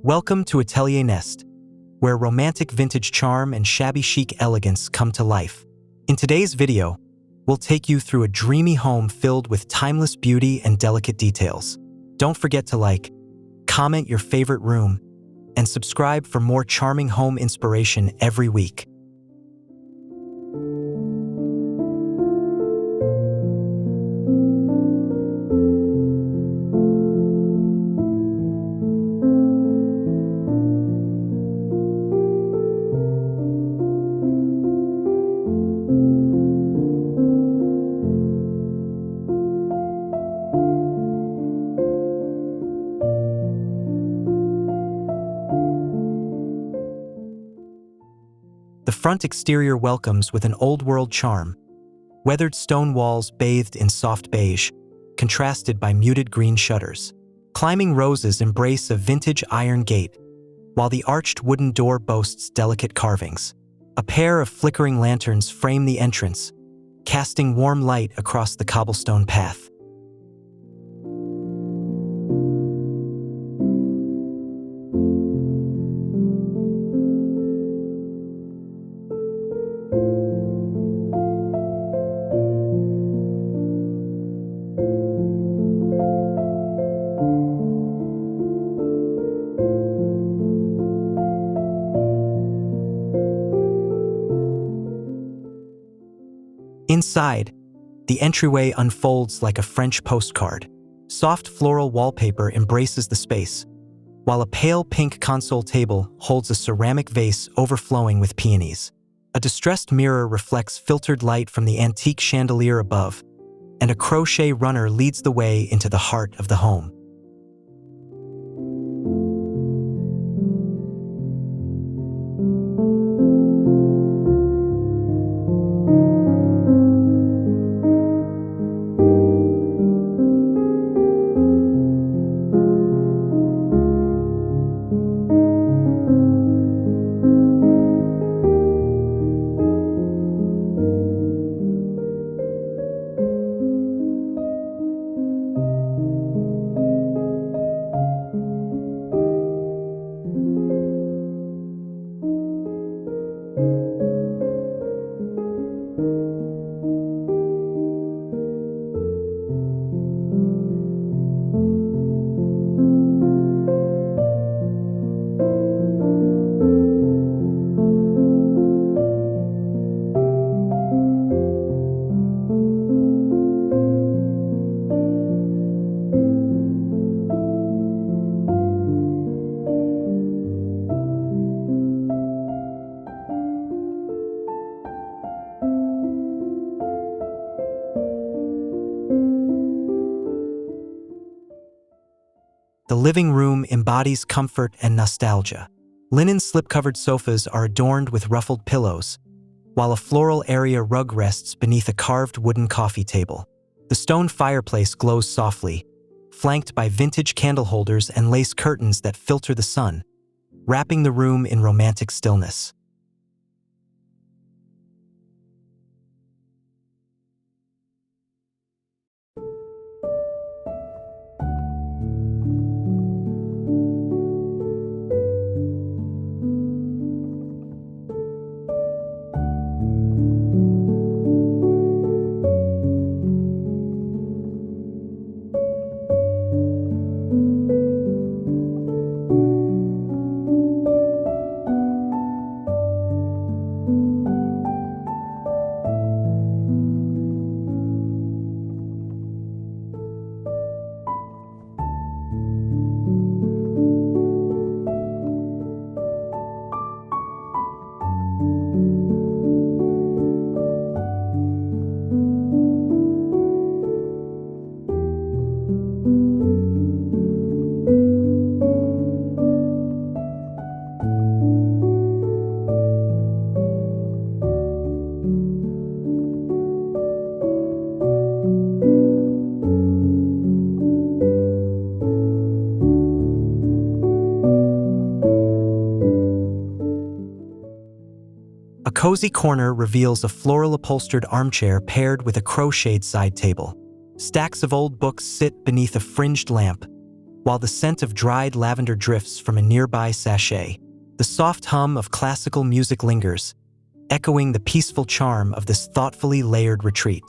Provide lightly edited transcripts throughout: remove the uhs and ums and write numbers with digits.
Welcome to Atelier Nest, where romantic vintage charm and shabby chic elegance come to life. In today's video, we'll take you through a dreamy home filled with timeless beauty and delicate details. Don't forget to like, comment your favorite room, and subscribe for more charming home inspiration every week. The front exterior welcomes with an old-world charm. Weathered stone walls bathed in soft beige, contrasted by muted green shutters. Climbing roses embrace a vintage iron gate, while the arched wooden door boasts delicate carvings. A pair of flickering lanterns frame the entrance, casting warm light across the cobblestone path. Inside, the entryway unfolds like a French postcard. Soft floral wallpaper embraces the space, while a pale pink console table holds a ceramic vase overflowing with peonies. A distressed mirror reflects filtered light from the antique chandelier above, and a crochet runner leads the way into the heart of the home. The living room embodies comfort and nostalgia. Linen slip-covered sofas are adorned with ruffled pillows, while a floral area rug rests beneath a carved wooden coffee table. The stone fireplace glows softly, flanked by vintage candle holders and lace curtains that filter the sun, wrapping the room in romantic stillness. A cozy corner reveals a floral upholstered armchair paired with a crocheted side table. Stacks of old books sit beneath a fringed lamp, while the scent of dried lavender drifts from a nearby sachet. The soft hum of classical music lingers, echoing the peaceful charm of this thoughtfully layered retreat.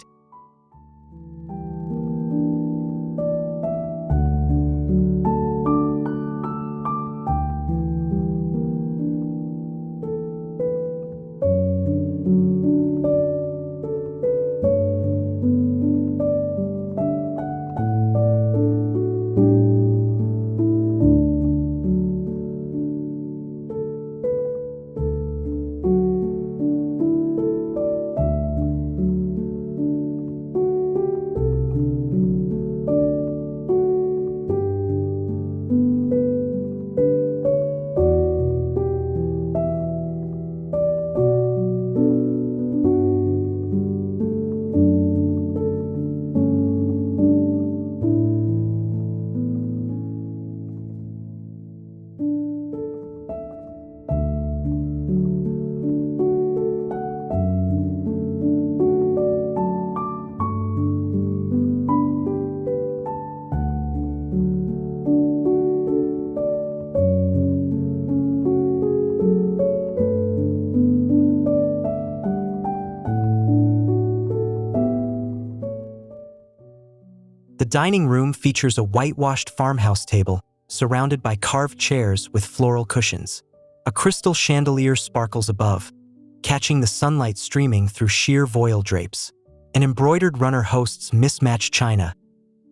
The dining room features a whitewashed farmhouse table surrounded by carved chairs with floral cushions. A crystal chandelier sparkles above, catching the sunlight streaming through sheer voile drapes. An embroidered runner hosts mismatched china,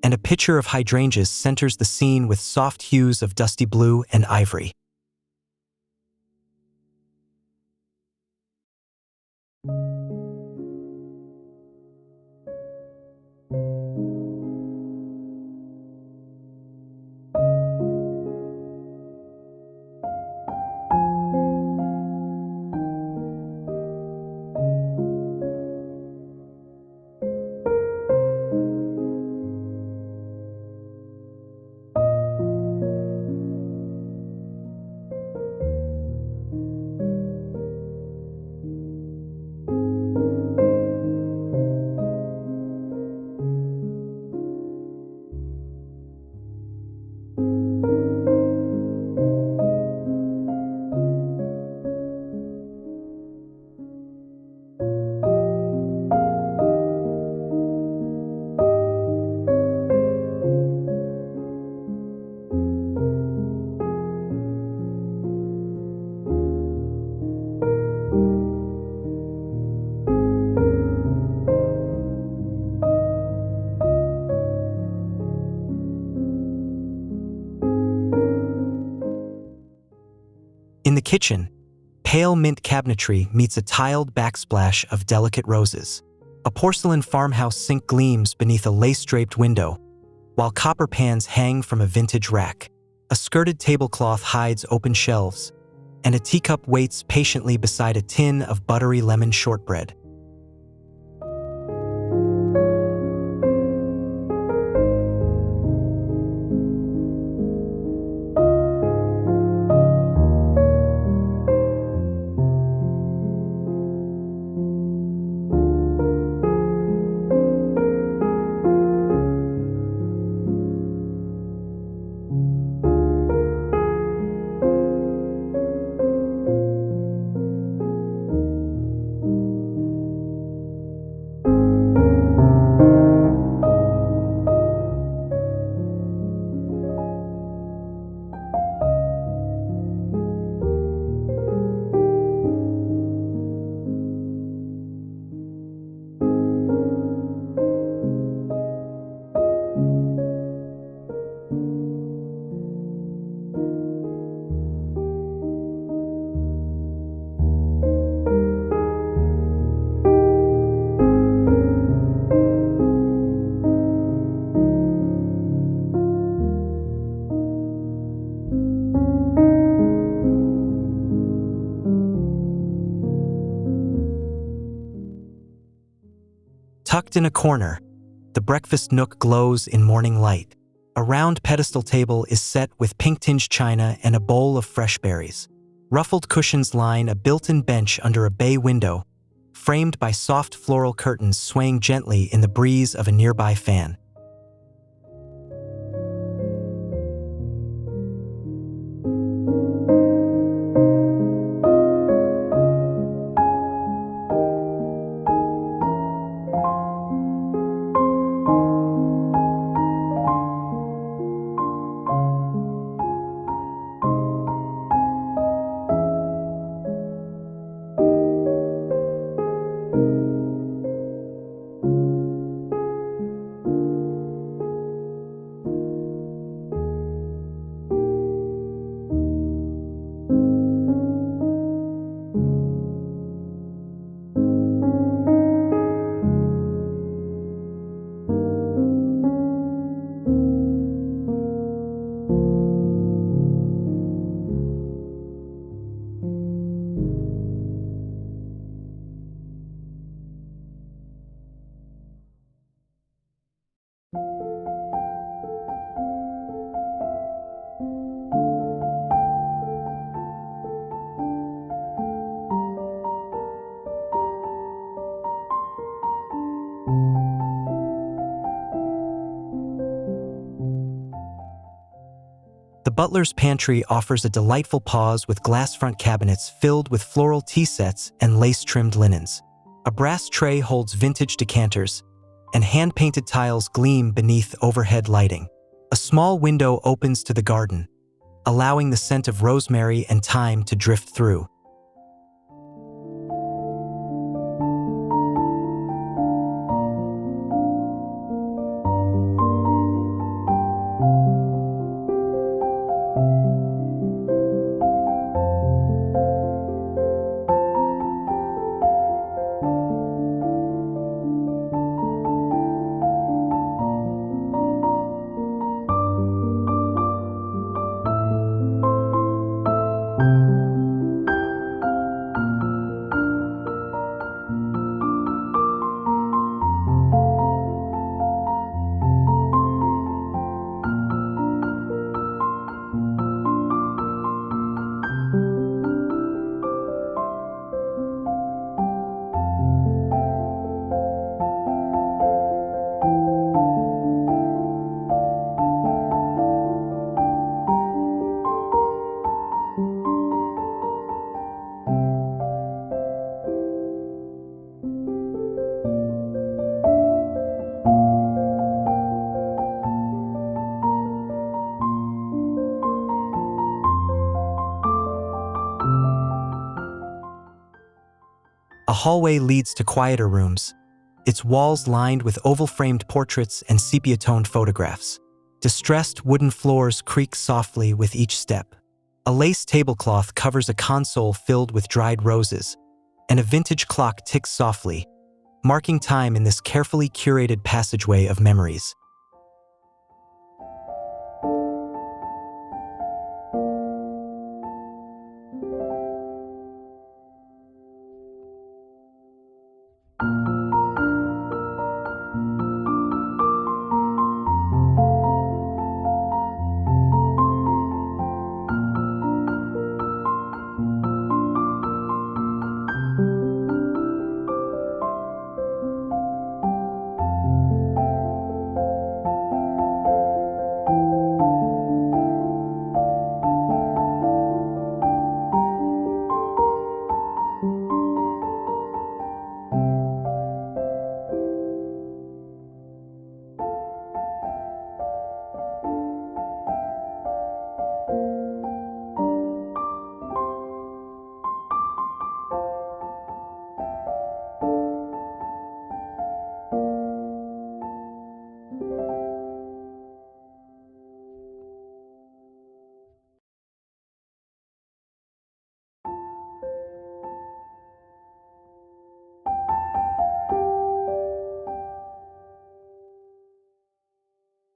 and a pitcher of hydrangeas centers the scene with soft hues of dusty blue and ivory. In the kitchen, pale mint cabinetry meets a tiled backsplash of delicate roses. A porcelain farmhouse sink gleams beneath a lace-draped window, while copper pans hang from a vintage rack. A skirted tablecloth hides open shelves, and a teacup waits patiently beside a tin of buttery lemon shortbread. Tucked in a corner, the breakfast nook glows in morning light. A round pedestal table is set with pink-tinged china and a bowl of fresh berries. Ruffled cushions line a built-in bench under a bay window, framed by soft floral curtains swaying gently in the breeze of a nearby fan. butler's pantry offers a delightful pause with glass front cabinets filled with floral tea sets and lace-trimmed linens. A brass tray holds vintage decanters, and hand-painted tiles gleam beneath overhead lighting. A small window opens to the garden, allowing the scent of rosemary and thyme to drift through. A hallway leads to quieter rooms, its walls lined with oval-framed portraits and sepia-toned photographs. Distressed wooden floors creak softly with each step. A lace tablecloth covers a console filled with dried roses, and a vintage clock ticks softly, marking time in this carefully curated passageway of memories.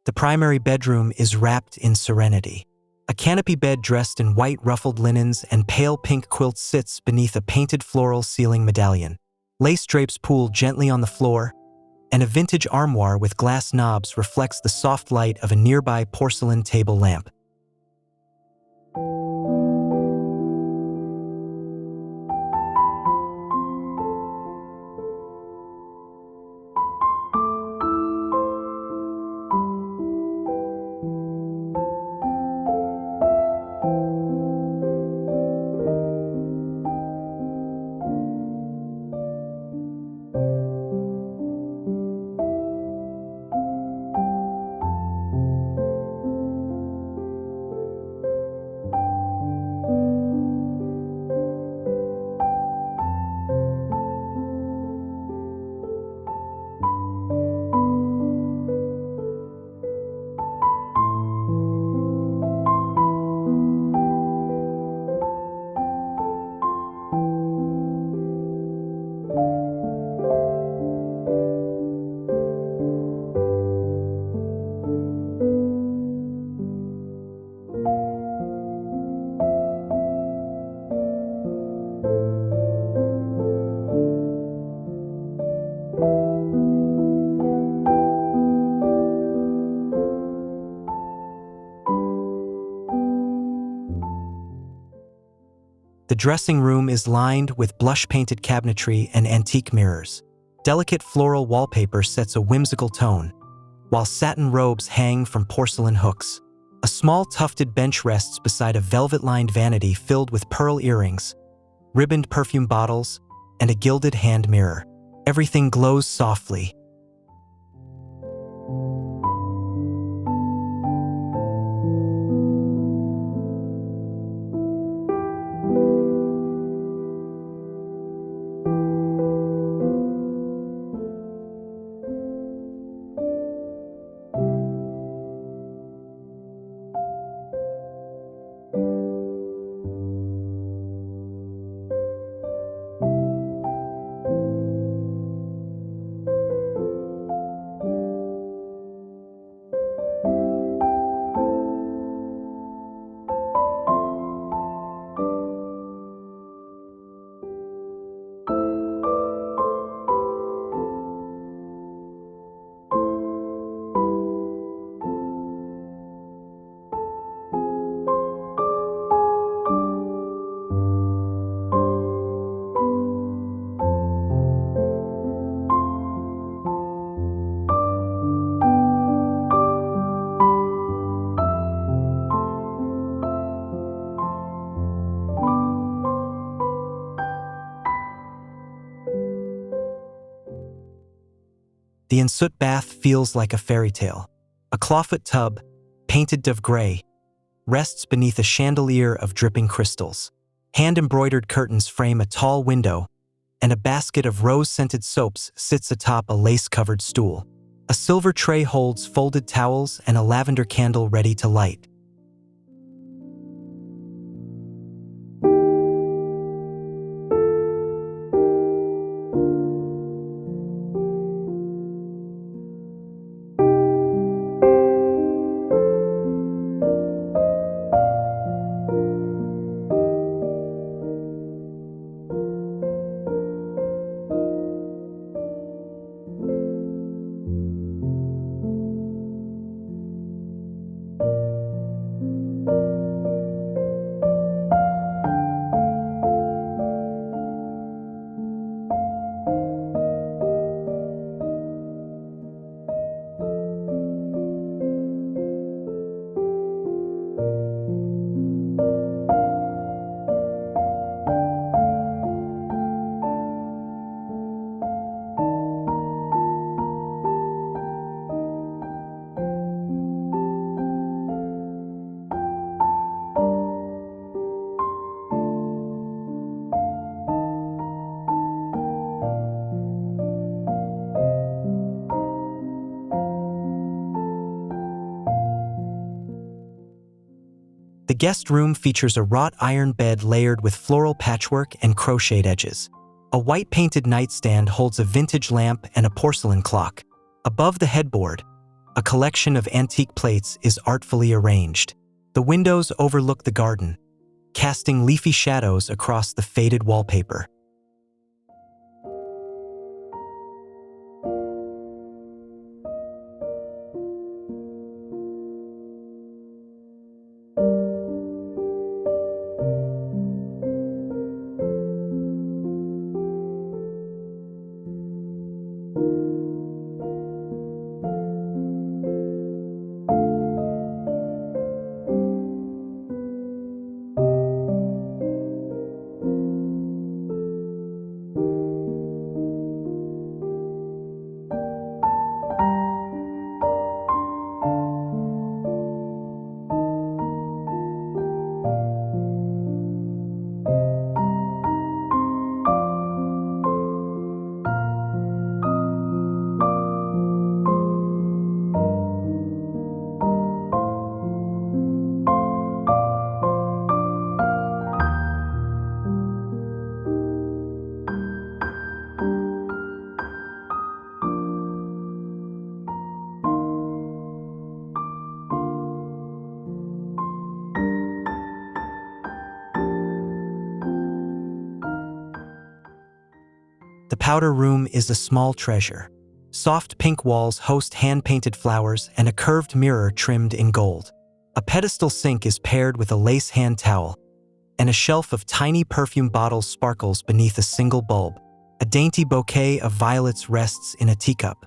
The primary bedroom is wrapped in serenity. A canopy bed dressed in white ruffled linens and pale pink quilts sits beneath a painted floral ceiling medallion. Lace drapes pool gently on the floor, and a vintage armoire with glass knobs reflects the soft light of a nearby porcelain table lamp. The dressing room is lined with blush-painted cabinetry and antique mirrors. Delicate floral wallpaper sets a whimsical tone, while satin robes hang from porcelain hooks. A small tufted bench rests beside a velvet-lined vanity filled with pearl earrings, ribboned perfume bottles, and a gilded hand mirror. Everything glows softly. The ensuite bath feels like a fairy tale. A clawfoot tub, painted dove gray, rests beneath a chandelier of dripping crystals. Hand-embroidered curtains frame a tall window, and a basket of rose-scented soaps sits atop a lace-covered stool. A silver tray holds folded towels and a lavender candle ready to light. The guest room features a wrought iron bed layered with floral patchwork and crocheted edges. A white painted nightstand holds a vintage lamp and a porcelain clock. Above the headboard, a collection of antique plates is artfully arranged. The windows overlook the garden, casting leafy shadows across the faded wallpaper. The powder room is a small treasure. Soft pink walls host hand-painted flowers and a curved mirror trimmed in gold. A pedestal sink is paired with a lace hand towel, and a shelf of tiny perfume bottles sparkles beneath a single bulb. A dainty bouquet of violets rests in a teacup.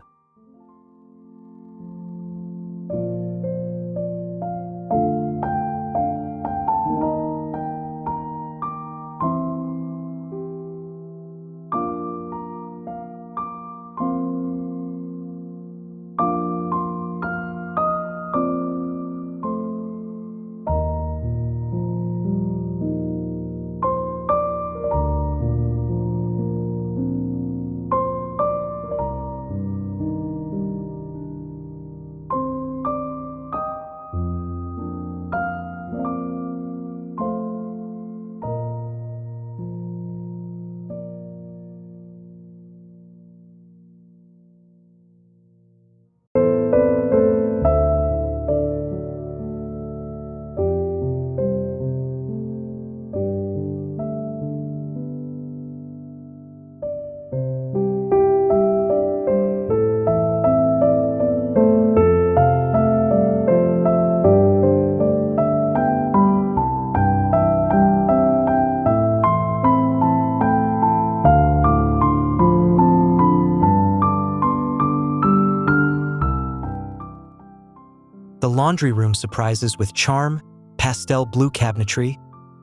laundry room surprises with charm, pastel blue cabinetry,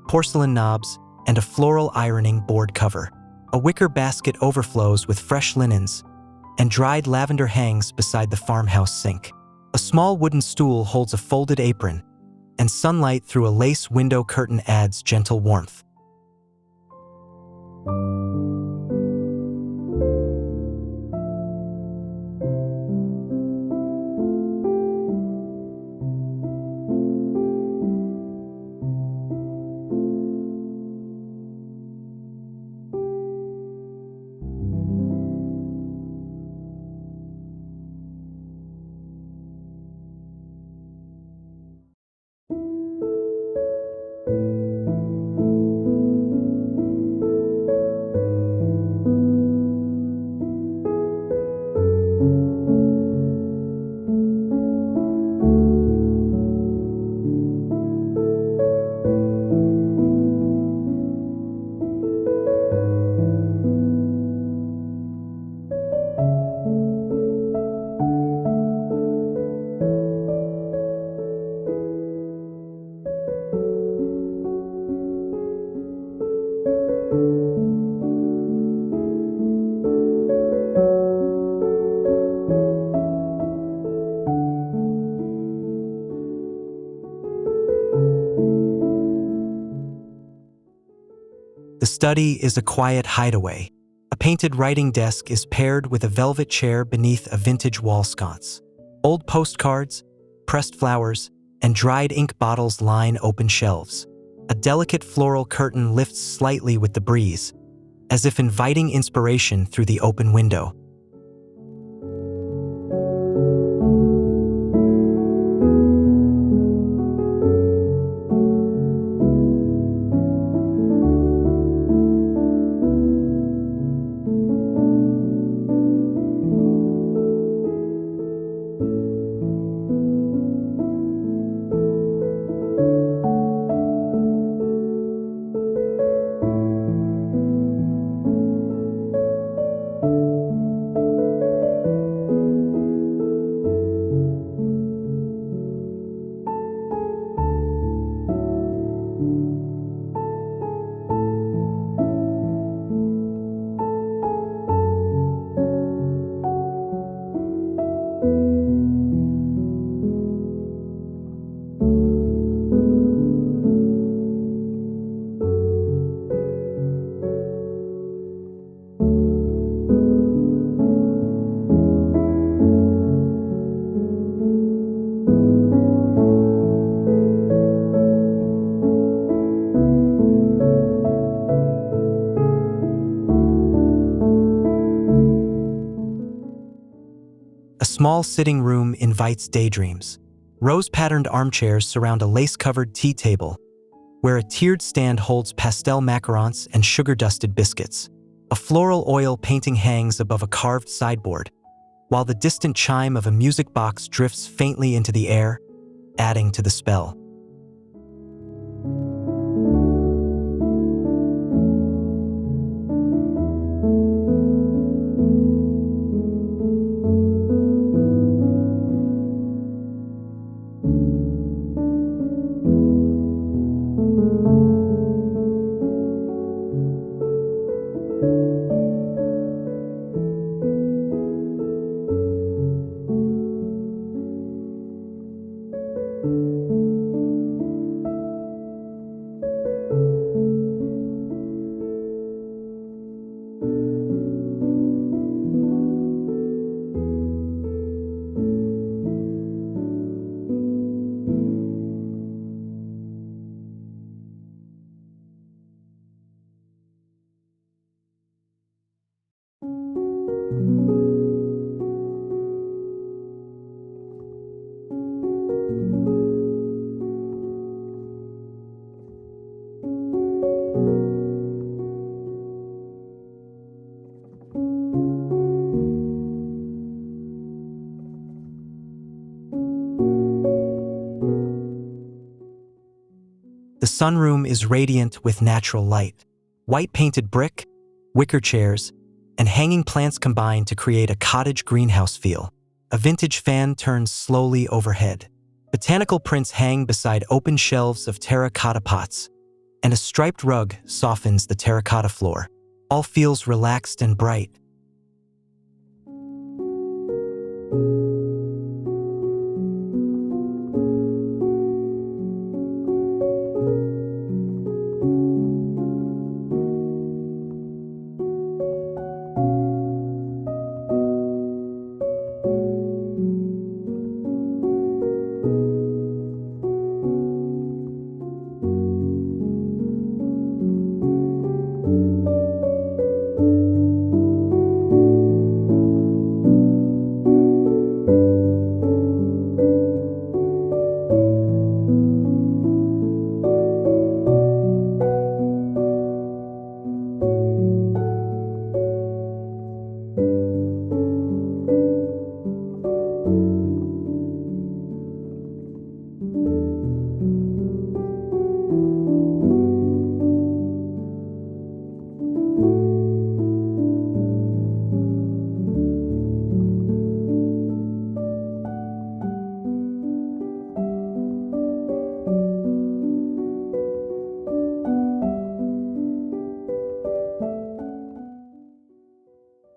porcelain knobs, and a floral ironing board cover. A wicker basket overflows with fresh linens, and dried lavender hangs beside the farmhouse sink. A small wooden stool holds a folded apron, and sunlight through a lace window curtain adds gentle warmth. The study is a quiet hideaway. A painted writing desk is paired with a velvet chair beneath a vintage wall sconce. Old postcards, pressed flowers, and dried ink bottles line open shelves. A delicate floral curtain lifts slightly with the breeze, as if inviting inspiration through the open window. A small sitting room invites daydreams. Rose-patterned armchairs surround a lace-covered tea table, where a tiered stand holds pastel macarons and sugar-dusted biscuits. A floral oil painting hangs above a carved sideboard, while the distant chime of a music box drifts faintly into the air, adding to the spell. The sunroom is radiant with natural light. White painted brick, wicker chairs, and hanging plants combine to create a cottage greenhouse feel. A vintage fan turns slowly overhead, Botanical prints hang beside open shelves of terracotta pots, and a striped rug softens the terracotta floor. All feels relaxed and bright.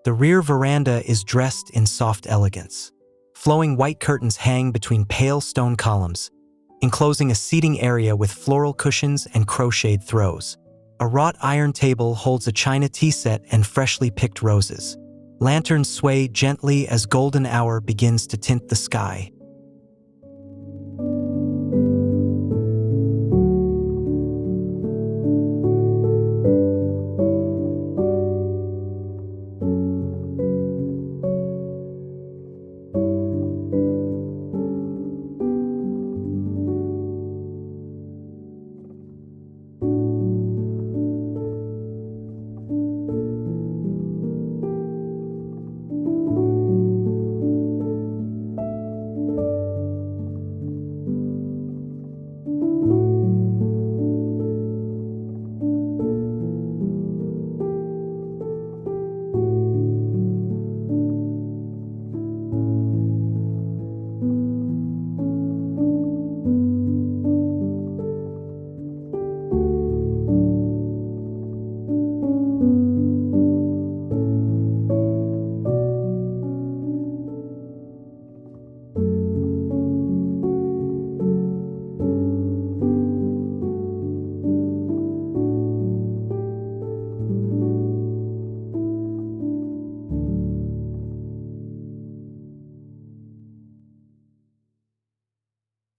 The rear veranda is dressed in soft elegance. Flowing white curtains hang between pale stone columns, enclosing a seating area with floral cushions and crocheted throws. A wrought iron table holds a china tea set and freshly picked roses. Lanterns sway gently as golden hour begins to tint the sky.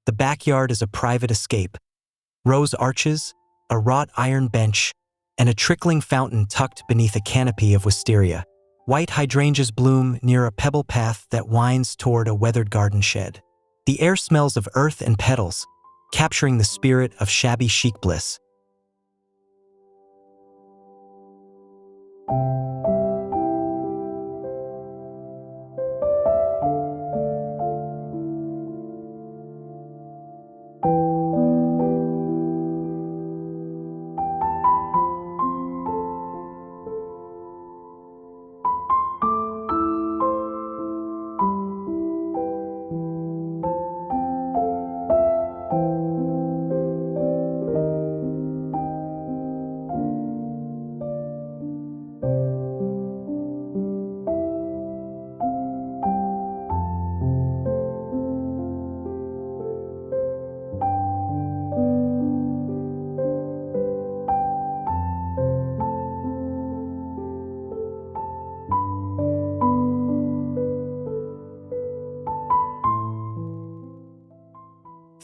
The backyard is a private escape. Rose arches, a wrought iron bench, and a trickling fountain tucked beneath a canopy of wisteria. White hydrangeas bloom near a pebble path that winds toward a weathered garden shed. The air smells of earth and petals, capturing the spirit of shabby chic bliss.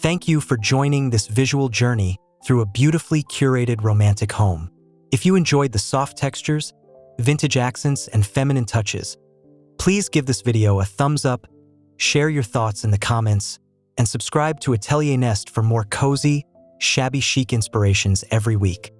Thank you for joining this visual journey through a beautifully curated romantic home. If you enjoyed the soft textures, vintage accents, and feminine touches, please give this video a thumbs up, share your thoughts in the comments, and subscribe to Atelier Nest for more cozy, shabby chic inspirations every week.